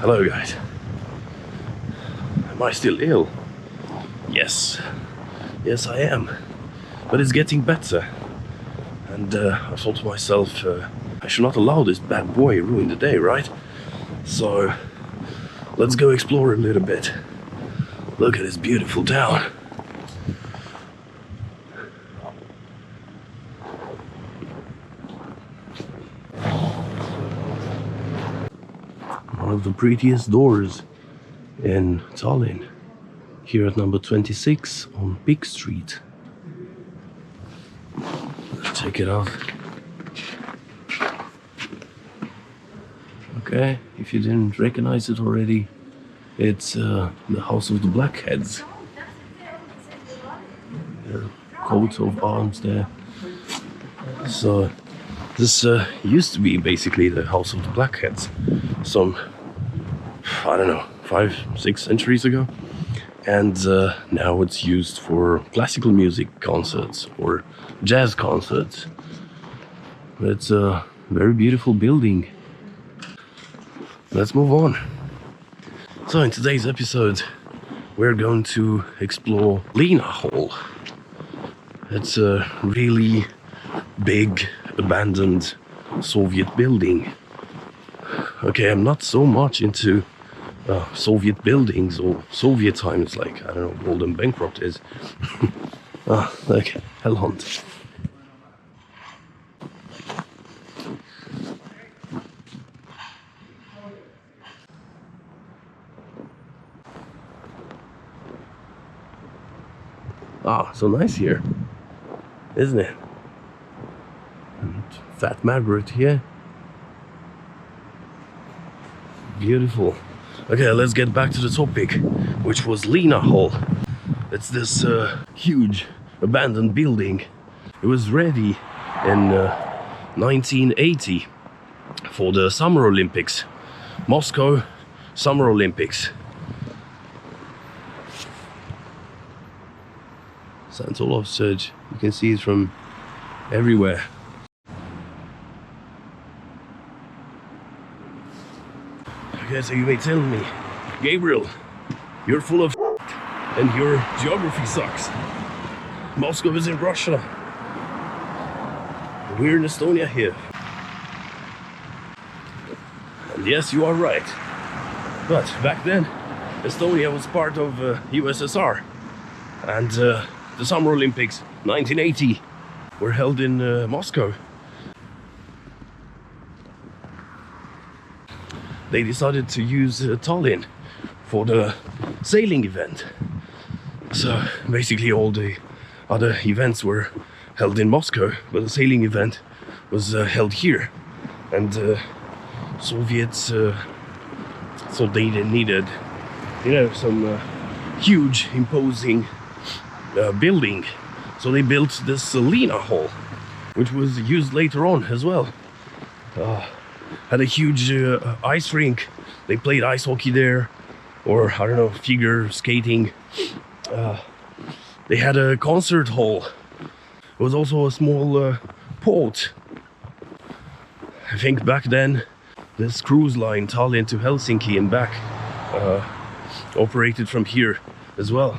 Hello guys. Am I still ill? Yes. Yes I am. But it's getting better. And I thought to myself, I should not allow this bad boy ruin the day, right? So let's go explore a little bit. Look at this beautiful town. One of the prettiest doors in Tallinn, here at number 26 on Big Street. Let's check it out. Okay, if you didn't recognize it already, it's the House of the Blackheads. Their coat of arms there. So this used to be basically the House of the Blackheads some, I don't know, 5-6 centuries ago. And now it's used for classical music concerts or jazz concerts. It's a very beautiful building. Let's move on. So in today's episode, we're going to explore Lena Hall. It's a really big, abandoned Soviet building. Okay, I'm not so much into Soviet buildings or Soviet times, like, I don't know, Golden Bankrupt is. Like Hell Hunt. So nice here, isn't it? And Fat Margaret here. Beautiful. Okay, let's get back to the topic, which was Lena Hall. It's this huge abandoned building. It was ready in 1980 for the Summer Olympics. Moscow Summer Olympics. St. Olaf's Church, you can see it from everywhere. Okay, so you may tell me, Gabriel, you're full of and your geography sucks. Moscow is in Russia. We're in Estonia here. And yes, you are right. But back then, Estonia was part of USSR. And the Summer Olympics 1980 were held in Moscow. They decided to use Tallinn for the sailing event. So basically all the other events were held in Moscow, but the sailing event was held here. And Soviets, so they needed, you know, some huge, imposing building. So they built this Lena Hall, which was used later on as well. Had a huge ice rink. They played ice hockey there, or I don't know, figure skating. They had a concert hall. There was also a small port. I think back then this cruise line Tallinn to Helsinki and back operated from here as well.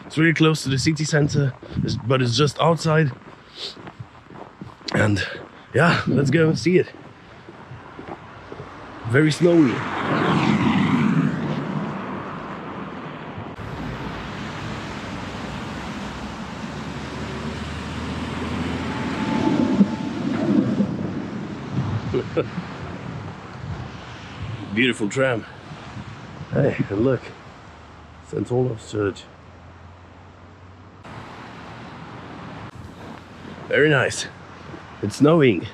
It's really close to the city center, but it's just outside. And yeah, let's go and see it. Very snowy. Beautiful tram. Hey, and look, St. Olaf's Church. Very nice. It's snowing.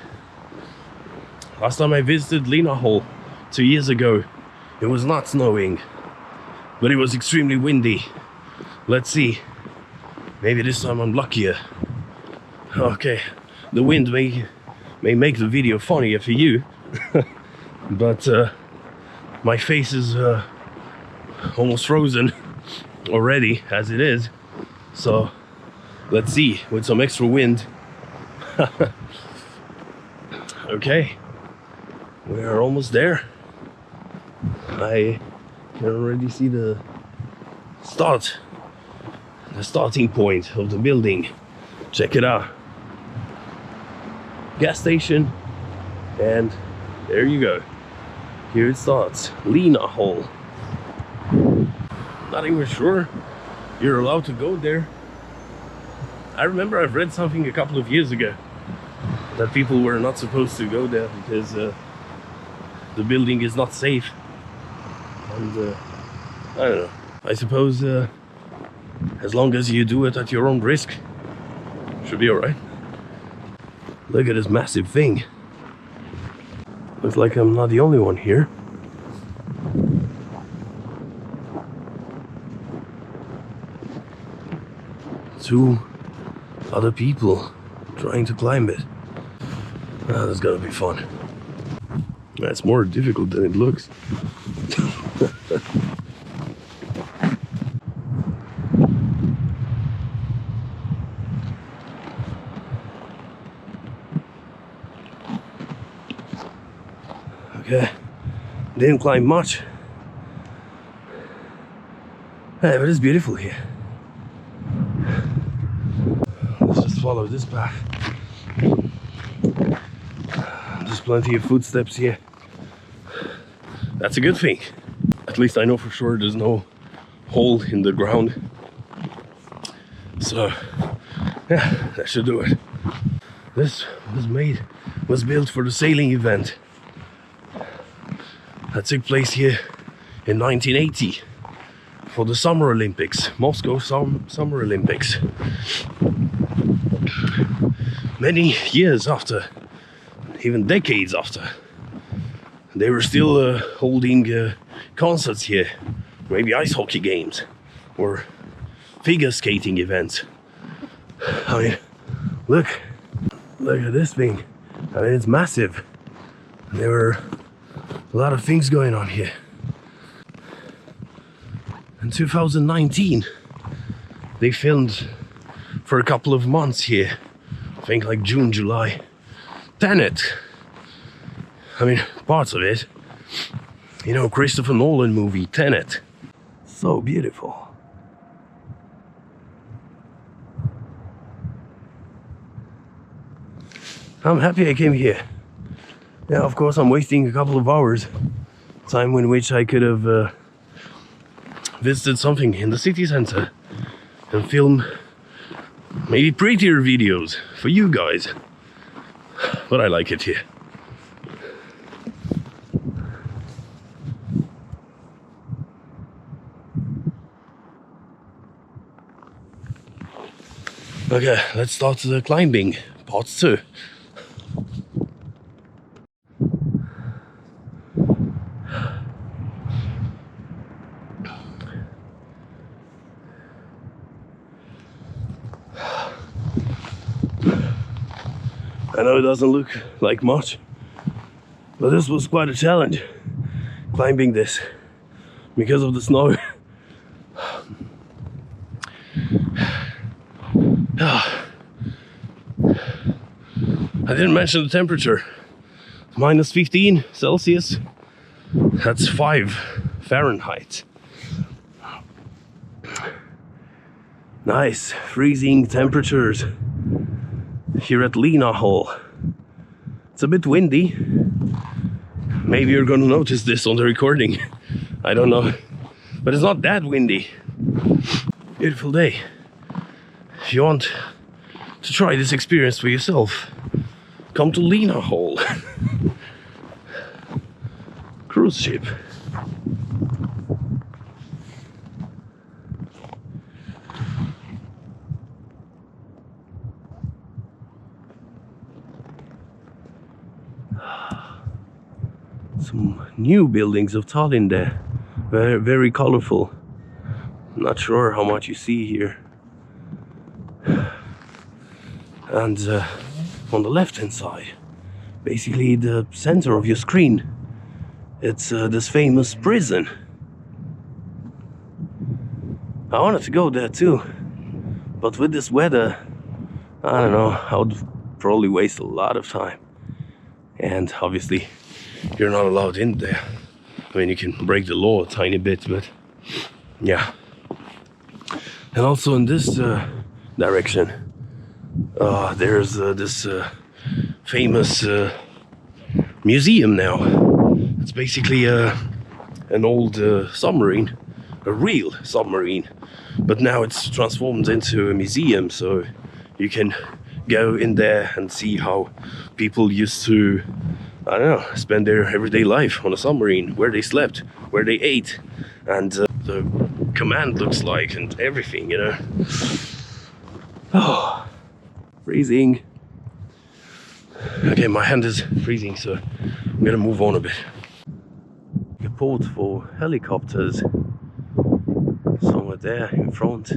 Last time I visited Lena Hall 2 years ago, it was not snowing, but it was extremely windy. Let's see. Maybe this time I'm luckier. Okay, the wind may make the video funnier for you, but my face is almost frozen already as it is. So let's see, with some extra wind. Okay, We are almost there. I can already see the starting point of the building. Check it out. Gas station, and there you go. Here it starts. Lena Hall. Not even sure you're allowed to go there. I remember I've read something a couple of years ago that people were not supposed to go there because the building is not safe. And I don't know. I suppose as long as you do it at your own risk, should be alright. Look at this massive thing. Looks like I'm not the only one here. Two other people trying to climb it. Ah, that's gotta be fun. That's more difficult than it looks. Okay, didn't climb much. Hey, but it's beautiful here. Let's just follow this path. There's plenty of footsteps here. That's a good thing. At least I know for sure there's no hole in the ground. So, yeah, that should do it. This was built for the sailing event that took place here in 1980 for the Summer Olympics, Moscow Summer Olympics. Many years after, even decades after, they were still holding concerts here, maybe ice hockey games or figure skating events. I mean, look at this thing. I mean, it's massive. There were a lot of things going on here. In 2019, they filmed for a couple of months here. I think like June, July. Tenet. I mean, parts of it. You know, Christopher Nolan movie, Tenet. So beautiful. I'm happy I came here. Yeah, of course, I'm wasting a couple of hours. Time in which I could have visited something in the city center and film maybe prettier videos for you guys. But I like it here. Okay, let's start the climbing, part 2. I know it doesn't look like much, but this was quite a challenge, climbing this, because of the snow. I didn't mention the temperature. Minus 15 Celsius, that's 5 Fahrenheit. Nice, freezing temperatures here at Lena Hall. It's a bit windy. Maybe you're gonna notice this on the recording. I don't know. But it's not that windy. Beautiful day. If you want to try this experience for yourself, come to Lena Hall. Cruise ship. Some new buildings of Tallinn there. Very, very colorful. Not sure how much you see here. And on the left hand side, basically the center of your screen, it's this famous prison. I wanted to go there too, but with this weather, I don't know, I would probably waste a lot of time. And obviously, you're not allowed in there. I mean, you can break the law a tiny bit, but yeah. And also in this direction, there's this famous museum now. It's basically an old submarine, a real submarine, but now it's transformed into a museum, so you can go in there and see how people used to, I don't know, spend their everyday life on a submarine, where they slept, where they ate, and the command looks like, and everything, you know. Oh, freezing. Okay, my hand is freezing, so I'm gonna move on a bit. A port for helicopters somewhere there in front.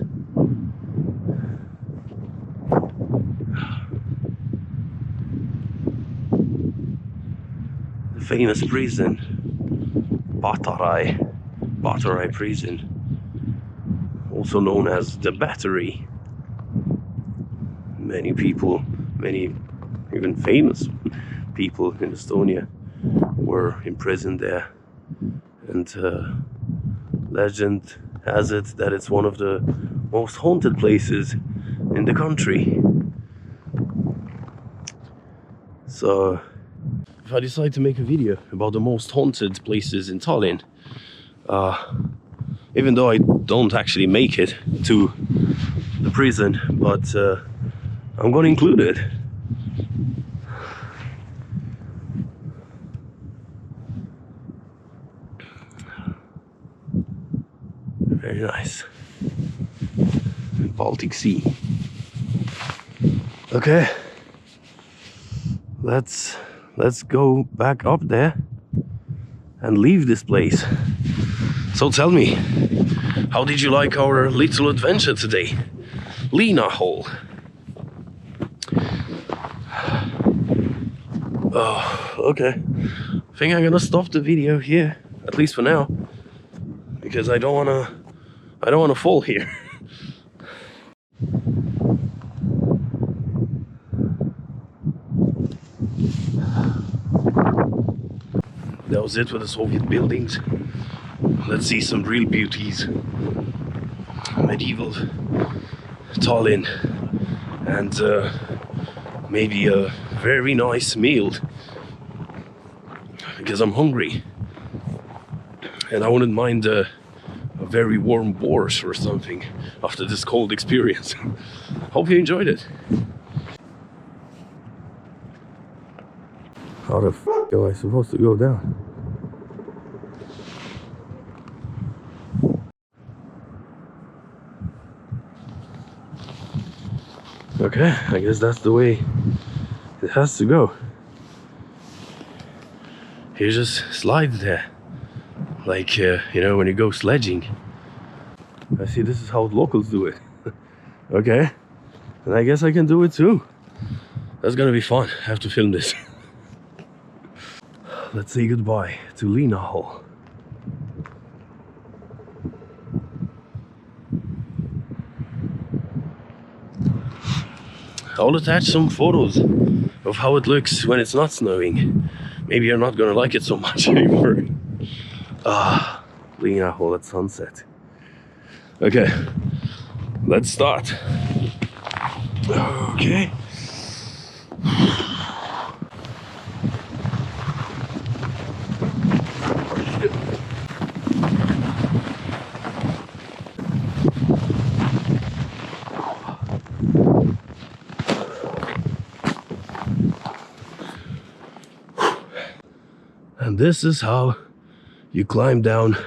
The famous prison, Bataray prison, also known as the Battery. Many people, many even famous people in Estonia were imprisoned there, and legend has it that it's one of the most haunted places in the country. So if I decide to make a video about the most haunted places in Tallinn, even though I don't actually make it to the prison, but I'm gonna include it. Very nice. Baltic Sea. Okay, let's go back up there and leave this place. So tell me, how did you like our little adventure today? Lena Hole. Oh, okay. I think I'm gonna stop the video here, at least for now, because I don't wanna fall here. That was it with the Soviet buildings. Let's see some real beauties. Medieval Tallinn, and maybe a very nice meal, because I'm hungry and I wouldn't mind a very warm borscht or something after this cold experience. Hope you enjoyed it. How the f am I supposed to go down? Okay, I guess that's the way it has to go. You just slide there, like you know, when you go sledging. I see this is how locals do it. Okay, and I guess I can do it too. That's gonna be fun. I have to film this. Let's say goodbye to Lena Hole. I'll attach some photos of how it looks when it's not snowing. Maybe you're not gonna like it so much anymore. Lena Hole at sunset. Okay, let's start. Okay. And this is how you climb down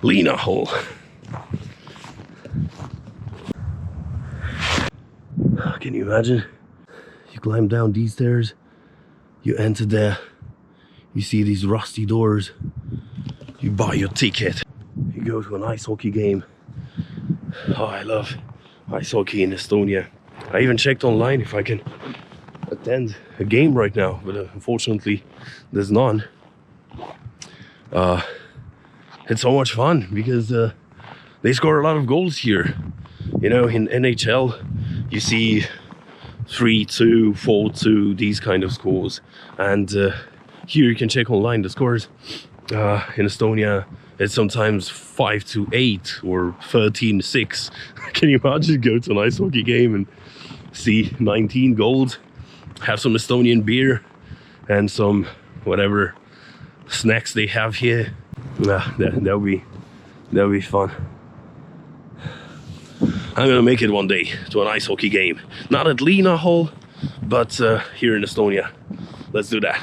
Lena Hole. Can you imagine? You climb down these stairs, you enter there, you see these rusty doors, you buy your ticket, you go to an ice hockey game. Oh, I love ice hockey in Estonia. I even checked online if I can attend a game right now, but unfortunately there's none. It's so much fun because they score a lot of goals here. You know, in NHL you see 3-2, 4-2, these kind of scores, and Here you can check online the scores. In Estonia, it's sometimes 5-8 or 13-6. Can you imagine go to an ice hockey game and see 19 goals, have some Estonian beer and some whatever snacks they have here? That'll be fun. I'm gonna make it one day to an ice hockey game. Not at Liina Hall, but here in Estonia. Let's do that.